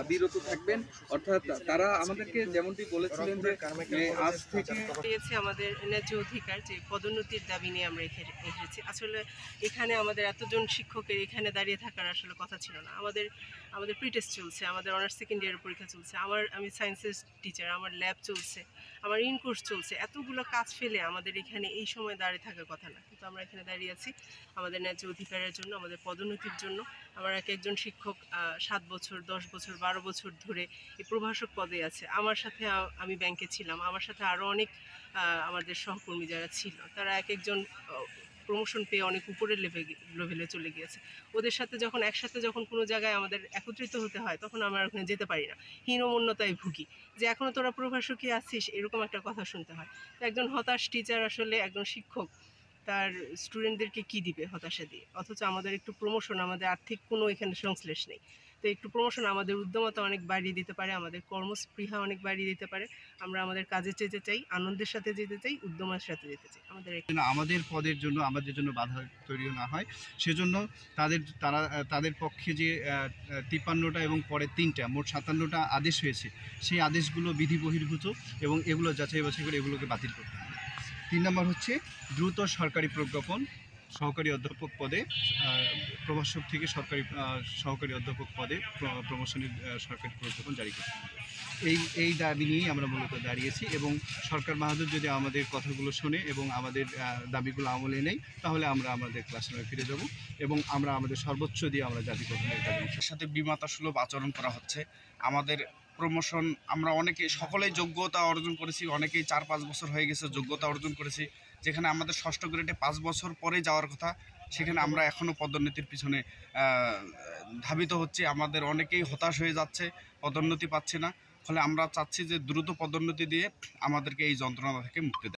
বিরত থাকবেন। অর্থাৎ তারা আমাদেরকে যেমনটি বলেছিলেন যে আজ থেকে পেয়েছি আমাদের ন্যায্য অধিকার, যে পদোন্নতির দাবি নিয়ে আমরা এসেছি। আসলে এখানে আমাদের এতজন শিক্ষকের এখানে দাঁড়িয়ে থাকার আসলে কথা ছিল না। আমাদের প্রিটেস্ট চলছে, আমাদের অনার্স সেকেন্ড ইয়ারের পরীক্ষা চলছে, আমি সায়েন্সের টিচার, আমার ল্যাব চলছে, আমার ইনকোর্স চলছে, এতগুলো কাজ ফেলে আমাদের এখানে এই সময় দাঁড়িয়ে থাকার কথা না, কিন্তু আমরা এখানে দাঁড়িয়ে আছি আমাদের ন্যায্য অধিকারের জন্য, আমাদের পদোন্নতির জন্য। আমার একজন শিক্ষক 7 বছর, 10 বছর, 12 বছর ধরে এই প্রভাষক পদে আছে। আমার সাথে আমি ব্যাংকে ছিলাম, আমার সাথে আরও অনেক আমাদের সহকর্মী যারা ছিল, তারা একজন প্রমোশন পেয়ে অনেক উপরের লেভেলে চলে গিয়েছে। ওদের সাথে একসাথে যখন কোনো জায়গায় আমাদের একত্রিত হতে হয়, তখন আমরা ওখানে যেতে পারি না, হীনমন্যতায় ভুগি, যে এখনও তোরা প্রভাষকই আছিস, এরকম একটা কথা শুনতে হয়। তো একজন হতাশ টিচার, আসলে একজন শিক্ষক তার স্টুডেন্টদেরকে কি দিবে হতাশা দিয়ে? অথচ আমাদের একটু প্রমোশন, আমাদের আর্থিক কোনো এখানে সংশ্লেষ নেই, তো একটু প্রমোশন আমাদের উদ্যমতা অনেক বাড়িয়ে দিতে পারে, আমাদের কর্মস্পৃহা অনেক বাড়িয়ে দিতে পারে। আমরা আমাদের কাজে যেতে চাই, আনন্দের সাথে যেতে চাই, উদ্যমের সাথে যেতে চাই। আমাদের পদের জন্য, আমাদের জন্য বাধা তৈরি না হয় সেজন্য তাদের পক্ষে যে 53টা এবং পরে 3টা, মোট 57টা আদেশ হয়েছে, সেই আদেশগুলো বিধি বহির্ভূত এবং এগুলো যাচাই বাছাই করে এগুলোকে বাতিল করতে হবে। 3 নম্বর হচ্ছে দ্রুত সরকারি প্রজ্ঞাপন, সহকারী অধ্যাপক পদে প্রভাষক থেকে সহকারী অধ্যাপক পদে প্রমোশনের সরকারি প্রজ্ঞাপন জারি করতে হবে। এই দাবি নিয়েই আমরা মূলত দাঁড়িয়েছি এবং সরকার বাহাদুর যদি আমাদের কথাগুলো শোনে এবং আমাদের দাবিগুলো আমলে নেয়, তাহলে আমরা আমাদের ক্লাসরুমে ফিরে যাব এবং আমরা আমাদের সর্বোচ্চ দিয়ে আমরা জাতি গঠনের কাজের সাথে বিমাতা সুলভ আচরণ করা হচ্ছে। আমাদের প্রমোশন, আমরা সকলেই যোগ্যতা অর্জন করেছি, অনেকেই 4-5 বছর হয়ে গেছে যোগ্যতা অর্জন করেছি, যেখানে আমাদের 6ষ্ঠ গ্রেডে 5 বছর পরে যাওয়ার কথা, সেখানে আমরা এখনও পদোন্নতির পিছনে ধাবিত হচ্ছি। আমাদের অনেকেই হতাশ হয়ে যাচ্ছে, পদোন্নতি পাচ্ছে না। ফলে আমরা চাচ্ছি যে দ্রুত পদোন্নতি দিয়ে আমাদেরকে এই যন্ত্রণা থেকে মুক্তি দেয়।